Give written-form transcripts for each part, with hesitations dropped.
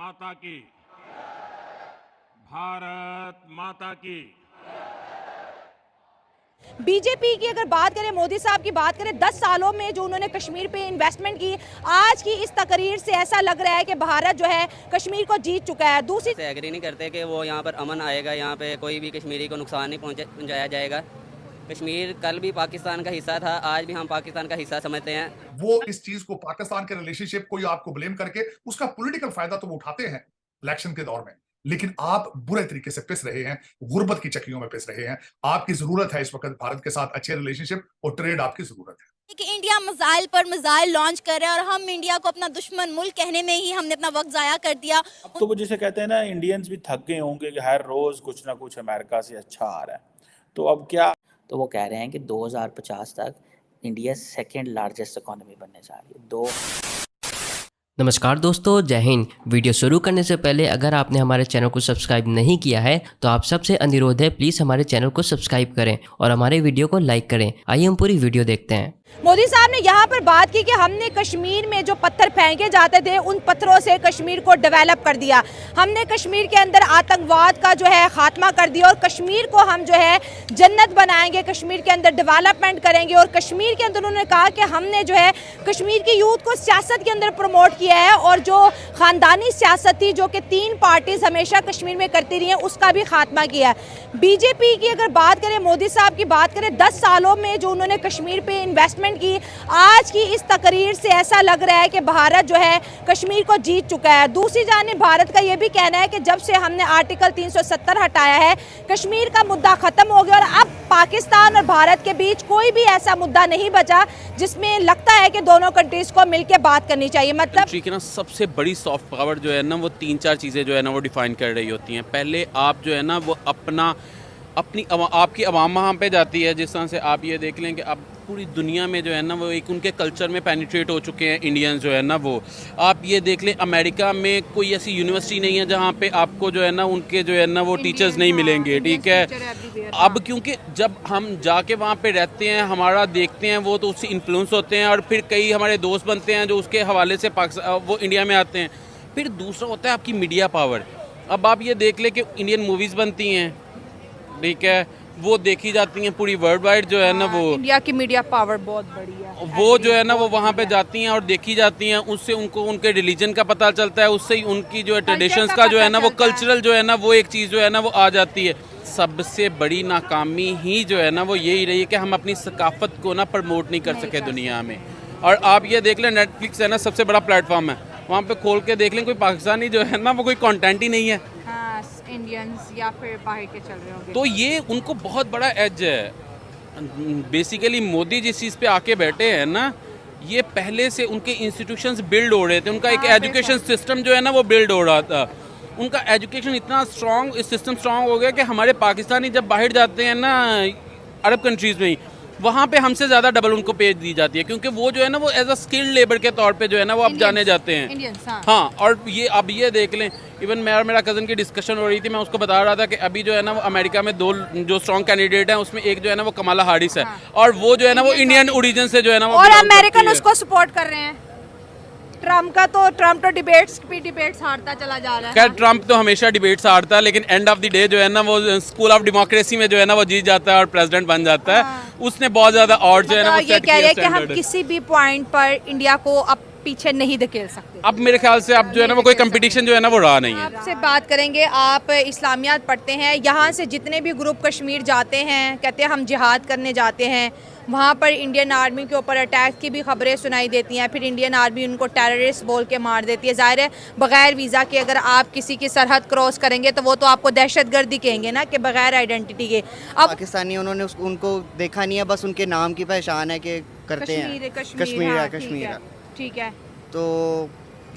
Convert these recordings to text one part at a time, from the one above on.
माता की, भारत माता की। बीजेपी की अगर बात करें, मोदी साहब की बात करें, 10 सालों में जो उन्होंने कश्मीर पे इन्वेस्टमेंट की, आज की इस तकरीर से ऐसा लग रहा है कि भारत जो है कश्मीर को जीत चुका है। दूसरी से एग्री नहीं करते कि वो यहाँ पर अमन आएगा, यहाँ पे कोई भी कश्मीरी को नुकसान नहीं पहुँचाया जाएगा। कश्मीर कल भी पाकिस्तान का हिस्सा था, आज भी हम पाकिस्तान का हिस्सा समझते हैं। वो इस चीज को पाकिस्तान के रिलेशनशिप को आपको ब्लेम करके उसका पॉलिटिकल फायदा तो वो उठाते हैं इलेक्शन के दौर में, लेकिन आप बुरे तरीके से पिस रहे हैं, गुर्बत की चक्रियों में पिस रहे हैं। आपकी जरूरत है इस वक्त भारत के साथ अच्छे रिलेशनशिप और ट्रेड आपकी जरूरत है कि इंडिया मिसाइल पर मिसाइल लॉन्च कर रहा है और हम इंडिया को अपना दुश्मन मुल्क कहने में ही हमने अपना वक्त जाया कर दिया। अब तो वो जिसे कहते हैं ना, इंडियंस भी थक गए होंगे कि हर रोज कुछ ना कुछ अमेरिका से अच्छा आ रहा है, तो अब क्या। तो वो कह रहे हैं कि 2050 तक इंडिया सेकेंड लार्जेस्ट इकोनॉमी बनने जा रही है। नमस्कार दोस्तों, जय हिंद। वीडियो शुरू करने से पहले अगर आपने हमारे चैनल को सब्सक्राइब नहीं किया है तो आप सबसे अनुरोध है, प्लीज़ हमारे चैनल को सब्सक्राइब करें और हमारे वीडियो को लाइक करें। आइए हम पूरी वीडियो देखते हैं। मोदी साहब ने यहाँ पर बात की कि हमने कश्मीर में जो पत्थर फेंके जाते थे उन पत्थरों से कश्मीर को डेवलप कर दिया, हमने कश्मीर के अंदर आतंकवाद का जो है खात्मा कर दिया और कश्मीर को हम जो है जन्नत बनाएंगे, कश्मीर के अंदर डेवलपमेंट करेंगे। और कश्मीर के अंदर उन्होंने कहा कि हमने जो है कश्मीर की यूथ को सियासत के अंदर प्रमोट किया है और जो ख़ानदानी सियासत थी जो कि 3 पार्टीज हमेशा कश्मीर में करती रही हैं उसका भी खात्मा किया है। बीजेपी की अगर बात करें, मोदी साहब की बात करें, 10 सालों में जो उन्होंने कश्मीर पे इन्वेस्टमेंट की, आज की इस तकरीर से ऐसा लग रहा है कि भारत जो है कश्मीर को जीत चुका है। दूसरी जानिब भारत का यह भी कहना है कि जब से हमने आर्टिकल 370 हटाया है कश्मीर का मुद्दा खत्म हो गया और अब पाकिस्तान और भारत के बीच कोई भी ऐसा मुद्दा नहीं बचा जिसमें लगता है कि दोनों कंट्रीज को मिलकर बात करनी चाहिए। मतलब कंट्री की ना सबसे बड़ी सॉफ्ट पावर जो है ना, वो 3-4 चीज़ें जो है ना वो डिफाइन कर रही होती हैं। पहले आप जो है ना वो आपकी अवाम वहाँ पे जाती है। जिस तरह से आप ये देख लें कि अब पूरी दुनिया में जो है ना वो एक उनके कल्चर में पेनिट्रेट हो चुके हैं इंडियंस जो है ना वो। आप ये देख लें अमेरिका में कोई ऐसी यूनिवर्सिटी नहीं है जहाँ पे आपको जो है ना उनके जो है ना वो टीचर्स नहीं मिलेंगे, ठीक है। अब क्योंकि जब हम जाके वहाँ पे रहते हैं, हमारा देखते हैं, वो तो उससे इन्फ्लुएंस होते हैं और फिर कई हमारे दोस्त बनते हैं जो उसके हवाले से वो इंडिया में आते हैं। फिर दूसरा होता है आपकी मीडिया पावर। अब आप ये देख लें कि इंडियन मूवीज़ बनती हैं, ठीक है, वो देखी जाती हैं पूरी वर्ल्ड वाइड जो है ना वो। इंडिया की मीडिया पावर बहुत बड़ी है। वो जो है ना वो वहाँ पे जाती हैं और देखी जाती हैं, उससे उनको उनके रिलीजन का पता चलता है, उससे ही उनकी जो है ट्रेडिशंस का जो है ना वो कल्चरल जो है ना वो एक चीज़ जो है ना वो आ जाती है। सबसे बड़ी नाकामी ही जो है ना वो यही रही है कि हम अपनी सकाफत को ना प्रमोट नहीं कर सके दुनिया में। और आप ये देख लें, नेटफ्लिक्स है ना सबसे बड़ा प्लेटफॉर्म है, वहाँ पे खोल के देख लें, कोई पाकिस्तानी जो है ना वो कोई कंटेंट ही नहीं है, इंडियंस या फिर बाहर के चल रहे होंगे। तो ये उनको बहुत बड़ा एज है। बेसिकली मोदी जिस चीज़ पे आके बैठे हैं ना, ये पहले से उनके इंस्टीट्यूशंस बिल्ड हो रहे थे, उनका एक एजुकेशन सिस्टम जो है ना वो बिल्ड हो रहा था। उनका एजुकेशन इतना स्ट्रॉन्ग, सिस्टम स्ट्रॉन्ग हो गया कि हमारे पाकिस्तानी जब बाहर जाते हैं ना अरब कंट्रीज़ में ही, वहाँ पे हमसे ज़्यादा डबल उनको पे दी जाती है, क्योंकि वो जो है ना वो एज अ स्किल्ड लेबर के तौर पे जो है ना वो अब जाने जाते हैं। हाँ, और ये अब ये देख लें, इवन मेरा कज़न की डिस्कशन हो रही थी, मैं उसको बता रहा था कि अभी जो है ना वो अमेरिका में 2 जो स्ट्रॉन्ग कैंडिडेट हैं उसमें एक जो है ना वो कमला हारिस है, और वो जो है ना वो इंडियन ओरिजिन से जो है ना वो और अमेरिकन उसको सपोर्ट कर रहे हैं। ट्रम्प तो डिबेट्स हारता चला जा रहा है। खैर, ट्रम्प तो हमेशा डिबेट्स हारता है, लेकिन एंड ऑफ द डे जो है ना वो स्कूल ऑफ डेमोक्रेसी में जो है ना वो जीत जाता है और प्रेसिडेंट बन जाता है। उसने बहुत ज्यादा और जो है ना वो ये कह रहे हैं कि हम किसी भी पॉइंट पर इंडिया को अब पीछे नहीं धकेल सकते। अब मेरे ख्याल से अब जो है ना वो कोई कंपटीशन जो है ना वो रहा नहीं है। आपसे बात करेंगे, आप इस्लामियात पढ़ते हैं, यहाँ से जितने भी ग्रुप कश्मीर जाते हैं कहते हैं हम जिहाद करने जाते हैं, वहाँ पर इंडियन आर्मी के ऊपर अटैक की भी खबरें सुनाई देती हैं, फिर इंडियन आर्मी उनको टेररिस्ट बोल के मार देती है। ज़ाहिर है बग़ैर वीज़ा के अगर आप किसी की सरहद क्रॉस करेंगे तो वो तो आपको दहशतगर्दी कहेंगे ना, कि बग़ैर आइडेंटिटी के। अब पाकिस्तानी उन्होंने उनको देखा नहीं है, बस उनके नाम की पहचान है कि करते हैं कश्मीर, ठीक है। तो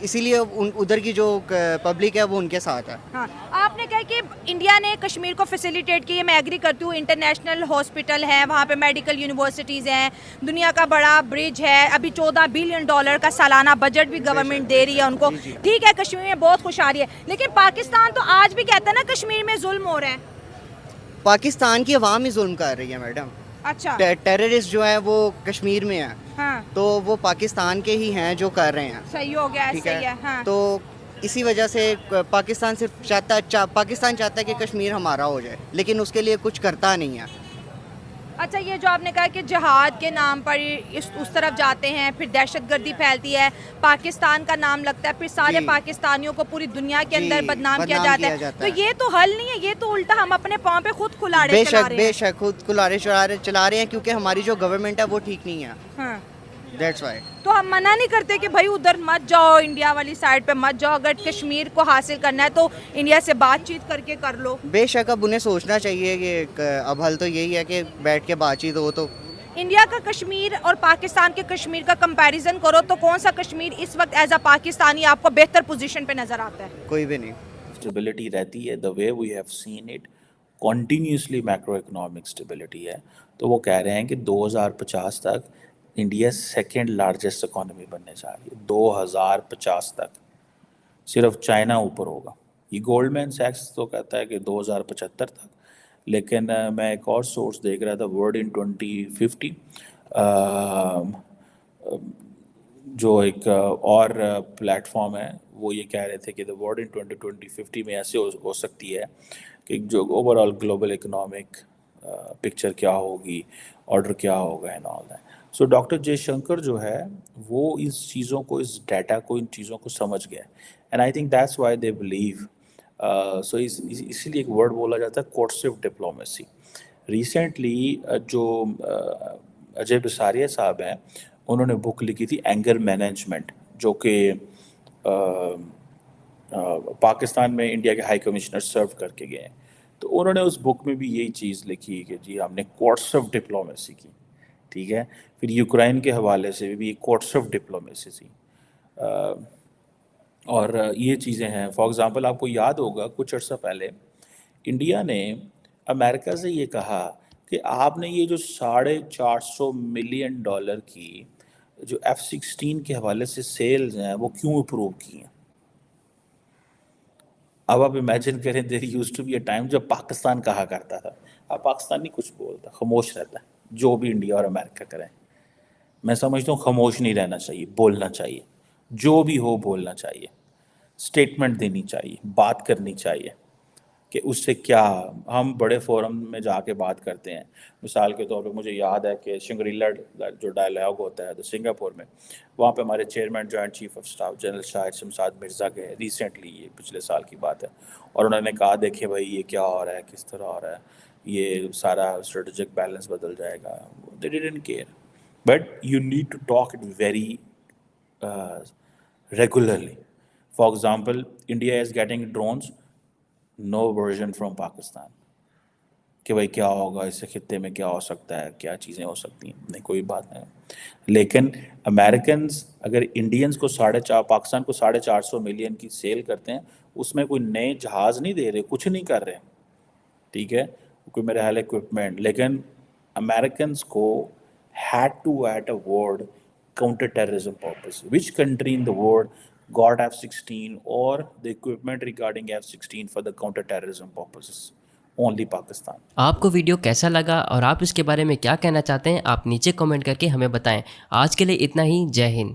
इसीलिए उधर की जो पब्लिक है वो उनके साथ है। हाँ, आपने कहा कि इंडिया ने कश्मीर को फैसिलिटेट किया, मैं एग्री करती हूँ। इंटरनेशनल हॉस्पिटल है, वहाँ पे मेडिकल यूनिवर्सिटीज़ हैं, दुनिया का बड़ा ब्रिज है, अभी $14 बिलियन का सालाना बजट भी गवर्नमेंट दे रही है उनको। ठीक है, कश्मीर में बहुत खुशहाली है, लेकिन पाकिस्तान तो आज भी कहता है ना कश्मीर में जुल्म हो रहा है। पाकिस्तान की अवाम ही जुल्म कर रही है मैडम। अच्छा, टेररिस्ट जो है वो कश्मीर में है, हाँ, तो वो पाकिस्तान के ही हैं जो कर रहे हैं। सही हो गया, ठीक सही है, हाँ। तो اسی وجہ سے پاکستان صرف پاکستان چاہتا ہے کہ کشمیر ہمارا ہو جائے، لیکن اس کے لیے کچھ کرتا نہیں ہے. اچھا، یہ جو آپ نے کہا کہ جہاد کے نام پر اس طرف جاتے ہیں، پھر دہشت گردی پھیلتی ہے، پاکستان کا نام لگتا ہے، پھر سارے پاکستانیوں کو پوری دنیا کے اندر بدنام کیا جاتا ہے، تو یہ تو حل نہیں ہے، یہ تو الٹا ہم اپنے پاؤں پہ خود کلاڑے چلا رہے ہیں. بے شک خود کلاڑے چلا رہے ہیں، کیونکہ ہماری جو گورنمنٹ ہے وہ ٹھیک نہیں ہے. ہاں، دیٹس وائی. تو ہم منع نہیں کرتے کہ بھائی ادھر مت جاؤ، انڈیا والی سائڈ پہ مت جاؤ، اگر کشمیر کو حاصل کرنا ہے تو انڈیا سے بات چیت کر کے کر لو. بے شک اب انہیں سوچنا چاہیے کہ اب حل تو یہی ہے کہ بیٹھ کے بات چیت ہو. تو انڈیا کا کشمیر اور پاکستان کے کشمیر کا کمپیریزن کرو تو کون سا کشمیر اس وقت ایز اے پاکستانی آپ کو بہتر پوزیشن پہ نظر آتا ہے؟ کوئی بھی نہیں. اسٹیبلٹی رہتی ہے, the way we have seen it continuously macro economic stability ہے. تو وہ کہہ رہے ہیں کہ 2050 تک انڈیا سیکنڈ لارجسٹ اکانومی بننے جا رہی ہے. 2050 تک صرف چائنا اوپر ہوگا. یہ گولڈ مین سیکس تو کہتا ہے کہ 2075 تک, لیکن میں ایک اور سورس دیکھ رہا تھا, ورلڈ ان 2050, جو ایک اور پلیٹ فارم ہے, وہ یہ کہہ رہے تھے کہ دا ورلڈ ان 2050 میں ایسے ہو سکتی ہے کہ جو overall global economic picture کیا ہوگی, آرڈر کیا ہوگا and all that. So doctor Jaishankar جو ہے وہ اس چیزوں کو, اس ڈیٹا کو, ان چیزوں کو سمجھ گیا, and I think that's why they believe. So اسی لیے ایک ورڈ بولا جاتا ہے کوٹسیو ڈپلومیسی. ریسنٹلی جو اجے بساریہ صاحب ہیں, انہوں نے بک لکھی تھی اینگر مینجمنٹ, جو کہ پاکستان میں انڈیا کے ہائی کمشنر سرو کر کے گئے ہیں. تو انہوں نے اس بک میں بھی یہی چیز لکھی کہ جی ہم نے کوٹس آف ڈپلومیسی کی, ٹھیک ہے. پھر یوکرائن کے حوالے سے بھی کوٹس آف ڈپلومیسی تھی, اور یہ چیزیں ہیں. فار ایگزامپل آپ کو یاد ہوگا کچھ عرصہ پہلے انڈیا نے امریکہ سے یہ کہا کہ آپ نے یہ جو $450 ملین کی جو F-16 کے حوالے سے سیلز ہیں وہ کیوں اپروو کی ہیں. اب آپ امیجن کریں, there used to be a time جب پاکستان کہا کرتا تھا. اب پاکستان نہیں کچھ بولتا, خاموش رہتا ہے. جو بھی انڈیا اور امریکہ کریں, میں سمجھتا ہوں خاموش نہیں رہنا چاہیے, بولنا چاہیے. جو بھی ہو بولنا چاہیے, اسٹیٹمنٹ دینی چاہیے, بات کرنی چاہیے کہ اس سے کیا. ہم بڑے فورم میں جا کے بات کرتے ہیں. مثال کے طور پہ مجھے یاد ہے کہ شنگریلا جو ڈائلاگ ہوتا ہے تو سنگاپور میں, وہاں پہ ہمارے chairman joint chief of staff general Shahid Shamshad Mirza گئے ریسنٹلی, یہ پچھلے سال کی بات ہے, اور انہوں نے کہا دیکھیں بھائی یہ کیا ہو رہا ہے, کس طرح ہو رہا ہے, یہ سارا اسٹریٹجک بیلنس بدل جائے گا. They didn't care. But you need to talk it very regularly. For example, India is getting drones, no version from Pakistan. کہ بھائی کیا ہوگا, اس سے خطے میں کیا ہو سکتا ہے, کیا چیزیں ہو سکتی ہیں, نہیں کوئی بات نہیں. لیکن امریکنز اگر انڈینز کو پاکستان کو 450 ملین کی سیل کرتے ہیں, اس میں کوئی نئے جہاز نہیں دے رہے, کچھ نہیں کر رہے, ٹھیک ہے, کوئی میرے حال اکوپمنٹ. لیکن امریکنز کو had to at a word counter terrorism purpose. Which country in the world got F-16 or the equipment regarding F-16 for the counter terrorism purposes? Only Pakistan. آپ کو ویڈیو کیسا لگا اور آپ اس کے بارے میں کیا کہنا چاہتے ہیں, آپ نیچے کمنٹ کر کے ہمیں بتائیں. آج کے لیے اتنا ہی. جے ہند.